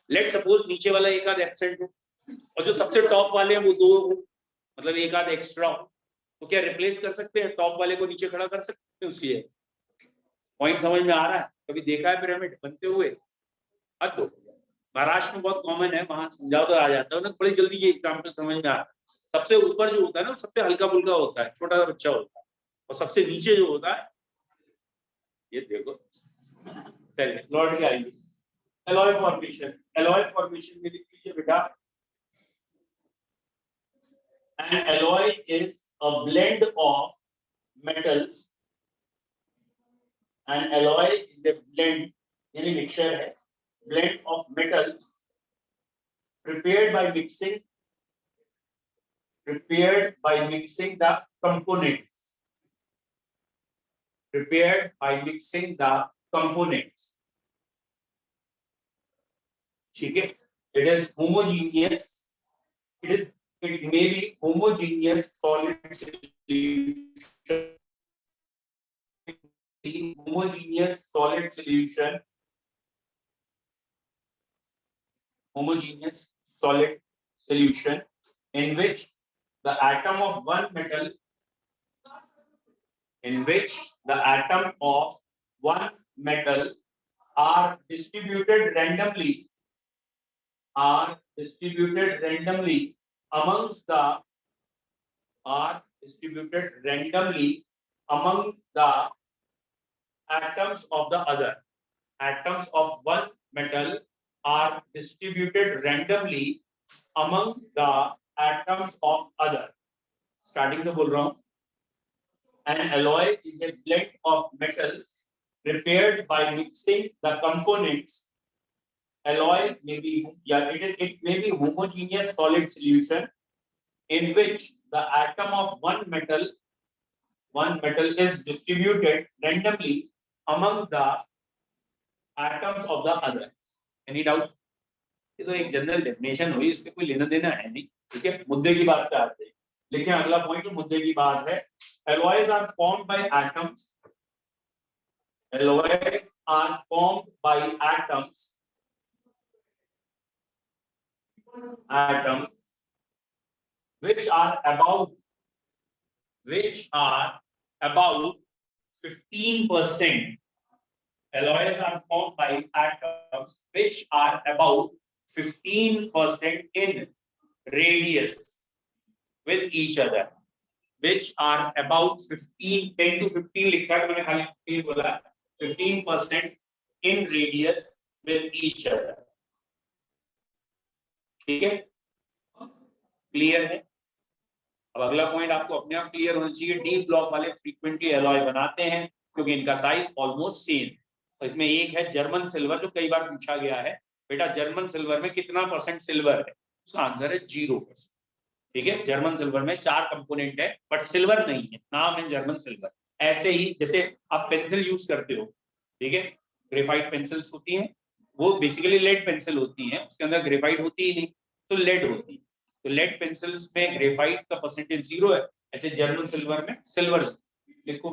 लेट सपोज नीचे वाला एक आध एब्सेंट हो, और जो सबसे टॉप वाले हैं वो 2 हो, मतलब एक आध एक्स्ट्रा हो, तो क्या रिप्लेस कर सकते हैं, टॉप वाले को नीचे खड़ा कर सकते हैं उसके? पॉइंट समझ में आ रहा है? कभी देखा है पिरामिड बनते हुए? अब तो महाराष्ट्र में बहुत कॉमन है, वहां समझाओ तो आ जाता है ना, बड़ी जल्दी ये एग्जाम्पल समझ में आता है। सबसे ऊपर जो होता है ना, सबसे हल्का फुल्का होता है, छोटा सा बच्चा होता है, और सबसे नीचे जो होता है, ये देखो, चलिए लौट के आइए। एलॉय फॉर्मेशन, एलॉय फॉर्मेशन में लिख लीजिए बेटा, an alloy is a blend of metals, an alloy is a blend यानी मिक्सचर है, blend of metals prepared by mixing the components, prepared by mixing the components, ठीक है? It is homogeneous, it may be homogeneous solid solution, homogeneous solid solution, homogeneous solid solution in which the atom of one metal, in which the atom of one metal are distributed randomly amongst the atoms of the other. Atoms of one metal are distributed randomly among the atoms of other. Starting से बोल रहा हूँ. An alloy is a blend of metals prepared by mixing the components. Alloy may be, it may be homogeneous solid solution in which the atom of one metal is distributed randomly among the atoms of the other. Any doubt? ये तो एक general definition हुई, इससे कोई लेना देना है नहीं, ठीक है? मुद्दे की बात पे आते हैं, लेकिन अगला पॉइंट मुद्दे की बात है। Alloys are formed by atoms. Alloys are formed by atoms which are about 15%. Alloys are formed by atoms which are about 15% in radius with each other, which are about 10 to 15 लिखा है, मैंने खाली 15 बोला, 15% in radius with each other. ठीक है, clear है? अब अगला पॉइंट आपको अपने आप क्लियर होना चाहिए। डी ब्लॉक वाले फ्रीक्वेंटली एलॉय बनाते हैं क्योंकि इनका साइज ऑलमोस्ट सेम है। इसमें एक है जर्मन सिल्वर, जो कई बार पूछा गया है, बेटा जर्मन सिल्वर में कितना % सिल्वर है? उसका आंसर है 0%। ठीक है, जर्मन सिल्वर में 4 कंपोनेंट है बट सिल्वर नहीं है, नाम है जर्मन सिल्वर। ऐसे ही जैसे आप पेंसिल यूज करते हो, ठीक है, ग्रेफाइट पेंसिल्स होती हैं, वो बेसिकली लेड पेंसिल होती हैं, उसके अंदर ग्रेफाइट होती ही नहीं, तो लेड होती है। तो लेड पेंसिल्स में ग्रेफाइट का % 0 है, ऐसे जर्मन सिल्वर में सिल्वर। देखो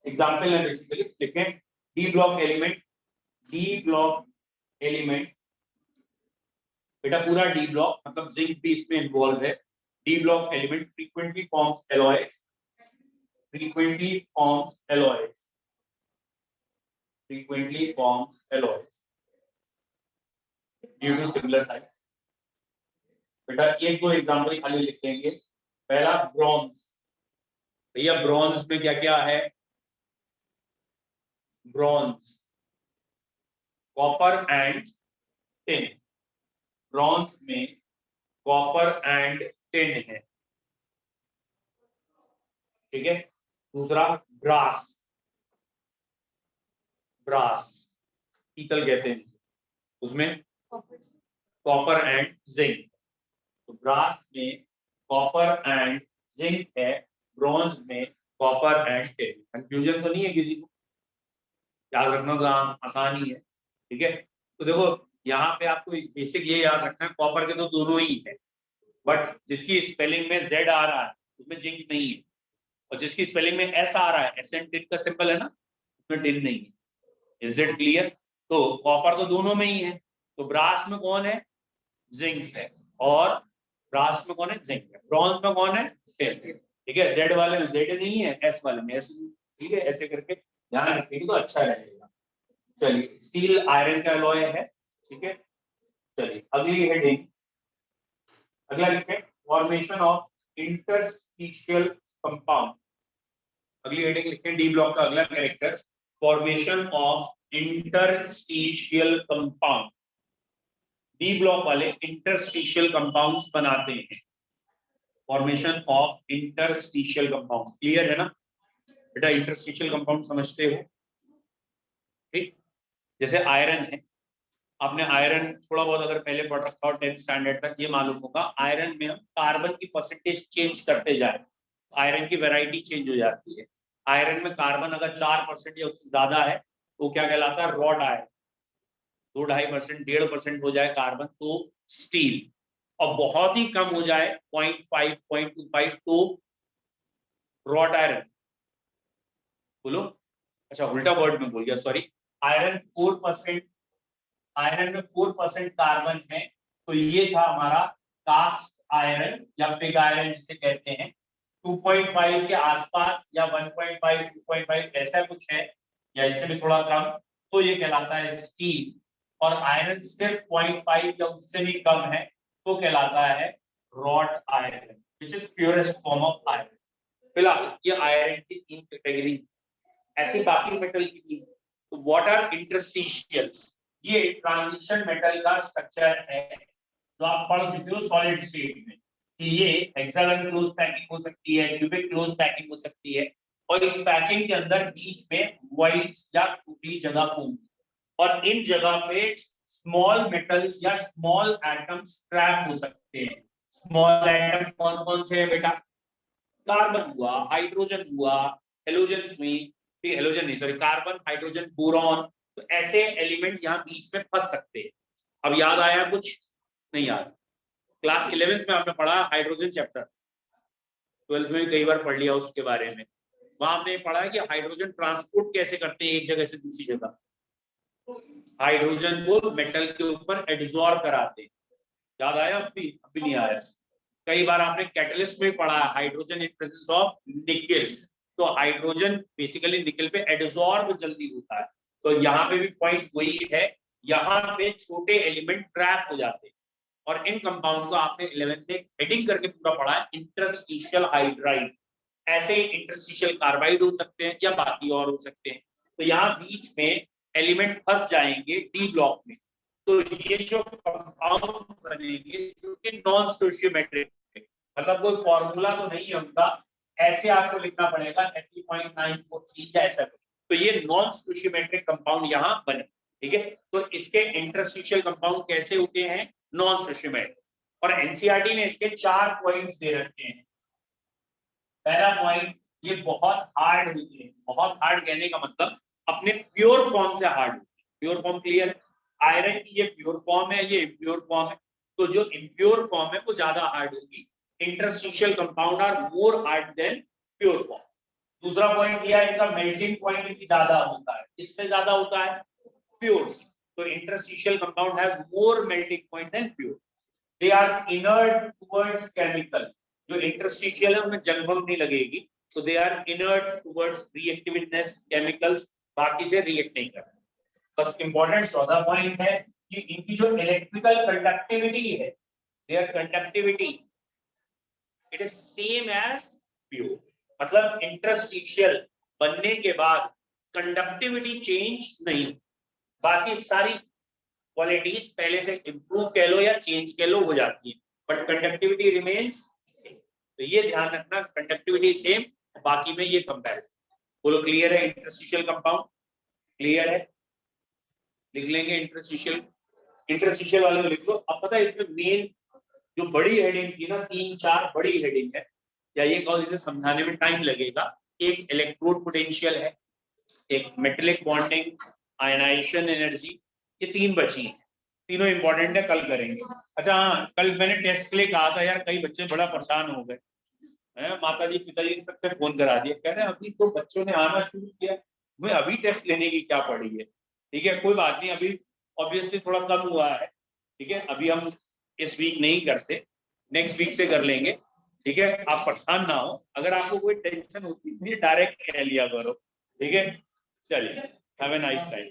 एग्जाम्पल है, बेसिकली लिखें डी ब्लॉक एलिमेंट, बेटा पूरा डी ब्लॉक मतलब जिंक भी इसमें इन्वॉल्व है। D block element frequently forms alloys due to similar size। बेटा एक दो एग्जांपल खाली लिख लेंगे। पहला ब्रॉन्ज, भैया ब्रॉन्ज में क्या क्या है? Bronze, copper and tin, bronze में कॉपर एंड टिन है, ठीक है। दूसरा ब्रास, पीतल कहते हैं उसमें कॉपर एंड जिंक, तो ब्रास में कॉपर एंड जिंक है, ब्रॉन्ज में कॉपर एंड टिन। कंफ्यूजन तो नहीं है किसी को? याद रखना तो आसान ही है, ठीक है। तो देखो यहाँ पे आपको बेसिक ये याद रखना है, कॉपर के तो दोनों ही है, बट जिसकी स्पेलिंग में Z आ रहा है उसमें जिंक नहीं है, और जिसकी स्पेलिंग में S आ रहा है, एसेंट टिन का सिंबल है ना, उसमें टिन नहीं है। Is it clear? तो कॉपर तो दोनों में ही है, तो ब्रास में कौन है? जिंक है, और ब्रास में कौन है? जिंक है। ब्रॉन्ज में कौन है? टिन। ठीक है, जेड वाले में जेड नहीं है, एस वाले में एस, ठीक है, ऐसे करके ध्यान रखेंगे तो अच्छा रहेगा। चलिए, स्टील आयरन का अलॉय है, ठीक है। चलिए अगली हेडिंग, अगला लिखें फॉर्मेशन ऑफ इंटरस्टिशियल कंपाउंड। अगली हेडिंग लिखें डी ब्लॉक का अगला character, formation of interstitial compound. D block वाले इंटरस्टिशियल कंपाउंड्स बनाते हैं, formation of interstitial compound. Clear है ना बेटा, इंटरस्टिशियल कंपाउंड समझते हो, ठीक। जैसे आयरन है, आपने आयरन थोड़ा बहुत अगर पहले पढ़ रखा हो 10th स्टैंडर्ड तक, ये मालूम होगा आयरन में हम कार्बन की परसेंटेज चेंज करते जाए, आयरन की वैरायटी चेंज हो जाती है। आयरन में कार्बन अगर 4% या उससे ज्यादा है तो क्या कहलाता है, रॉड आयरन। 2-2.5%, 1.5% हो जाए कार्बन तो स्टील, और बहुत ही कम हो जाए 0.5, 0.25 तो रॉड आयरन। बोलो, अच्छा उल्टा वर्ड में बोल गया, सॉरी। आयरन 4%, आयरन में 4% कार्बन है, तो ये था हमारा कास्ट आयरन या पिग आयरन जिसे कहते हैं। 2.5 के आसपास या 1.5, 2.5 ऐसा कुछ है, या इससे भी थोड़ा कम, तो ये कहलाता है स्टील। और आयरन सिर्फ 0.5 या उससे भी कम है तो कहलाता है rod iron, which is purest form of iron. फिलहाल ये आयरन की 3 कैटेगरीज, ऐसी बाकी मेटल की 3। तो व्हाट आर इंटरस्टिशियल्स, ये ट्रांजिशन मेटल का स्ट्रक्चर है जो आप पढ़ चुके हो सॉलिड स्टेट में, कि ये हेक्सागन क्लोज पैकिंग हो सकती है, क्यूबिक क्लोज पैकिंग हो सकती है, और इस पैकिंग के अंदर बीच में वॉइड्स या खुली जगह होंगी, और इन जगह पे स्मॉल मेटल्स या स्मॉल एटम्स ट्रैप हो सकते हैं। स्मॉल एटम कौन कौन से हैं बेटा, कार्बन हुआ, हाइड्रोजन हुआ, हेलोजन हुई, ठीक, हेलोजन नहीं सॉरी, कार्बन, हाइड्रोजन, बोरॉन, तो ऐसे एलिमेंट यहाँ बीच में फंस सकते हैं। अब याद आया कुछ, नहीं याद? क्लास 11th में आपने पढ़ा हाइड्रोजन चैप्टर, 12th में भी कई बार पढ़ लिया उसके बारे में। वहां आपने पढ़ा है कि हाइड्रोजन ट्रांसपोर्ट कैसे करते हैं एक जगह से दूसरी जगह, हाइड्रोजन को मेटल के ऊपर एब्जॉर्ब कराते हैं। याद आया? अभी नहीं आया। कई बार आपने कैटलिस्ट में पढ़ा hydrogen in presence of nickel, तो हाइड्रोजन बेसिकली निकेल पे एब्जॉर्ब जल्दी होता है। तो यहाँ पे भी पॉइंट वही है, यहाँ पे छोटे एलिमेंट ट्रैप हो जाते हैं, और इन कंपाउंड को आपने 11th में हेडिंग करके पूरा पढ़ा है, इंटरस्टिशियल हाइड्राइड। ऐसे इंटरस्टिशियल कार्बाइड हो सकते हैं या बाकी और हो सकते हैं। तो यहाँ बीच में एलिमेंट फंस जाएंगे डी ब्लॉक में, तो ये जो कंपाउंड बनेंगे जो कि नॉन स्टोइचियोमेट्रिक, मतलब कोई फॉर्मूला तो नहीं है उनका, ऐसे आपको लिखना पड़ेगा Fe.94C या ऐसा कुछ, तो ये नॉन स्टोइचियोमेट्रिक कंपाउंड यहाँ बने, ठीक है। तो इसके इंटरस्टिशियल कंपाउंड कैसे होते हैं, नॉन स्टोइचियोमेट्रिक, और एनसीईआरटी ने इसके 4 पॉइंट्स दे रखे हैं। पहला पॉइंट, ये बहुत हार्ड होते हैं। बहुत हार्ड कहने का मतलब अपने प्योर फॉर्म से हार्ड होते हैं। प्योर फॉर्म क्लियर, आयरन की ये प्योर फॉर्म है, ये इम्प्योर फॉर्म है, तो जो इम्प्योर फॉर्म है वो ज्यादा हार्ड होगी। Interstitial compound are more hard than pure form. दूसरा पॉइंट दिया है, इनका मेल्टिंग पॉइंट भी ज्यादा होता है, इससे ज्यादा होता है प्योर, तो interstitial compound has more melting point than pure. They are inert towards chemical, जो इंटरस्टिशियल है उनमें जंग नहीं लगेगी, so they are inert towards reactiveness chemicals, बाकी से रिएक्ट नहीं करते। बस इंपॉर्टेंट चौथा पॉइंट है कि इनकी जो इलेक्ट्रिकल कंडक्टिविटी है, their conductivity it is same as pure, मतलब इंटरस्टिशियल बनने के बाद कंडक्टिविटी चेंज नहीं, बाकी सारी क्वालिटीज पहले से इंप्रूव कह लो या चेंज कह लो हो जाती है, बट कंडक्टिविटी रिमेन्स सेम। तो ये ध्यान रखना, कंडक्टिविटी सेम, बाकी में ये कंपैरिजन। बोलो क्लियर है? इंटरस्टिशियल कंपाउंड क्लियर है? लिख लेंगे इंटरस्टिशियल, इंटरस्टिशियल वाले में लिख लो। अब पता है इसमें मेन जो बड़ी हेडिंग थी ना, 3-4 बड़ी हेडिंग है, या ये कहो जिसे समझाने में टाइम लगेगा। एक इलेक्ट्रोड पोटेंशियल है, एक मेटेलिक बॉन्डिंग, आयनाइजेशन एनर्जी, ये 3 बची हैं। तीनों इंपॉर्टेंट है, कल करेंगे। अच्छा हाँ, कल मैंने टेस्ट के लिए कहा था यार, कई बच्चे बड़ा परेशान हो गए, माताजी पिताजी तक से फोन करा दिया, कह रहे अभी तो बच्चों ने आना शुरू किया, मैं अभी टेस्ट लेने की क्या पड़ी है। ठीक है, कोई बात नहीं, अभी ऑब्वियसली थोड़ा कम हुआ है, ठीक है, अभी हम इस वीक नहीं करते, नेक्स्ट वीक से कर लेंगे, ठीक है, आप परेशान ना हो, अगर आपको कोई टेंशन होती है डायरेक्ट कह लिया करो, ठीक है। चलिए, हैव ए नाइस टाइम।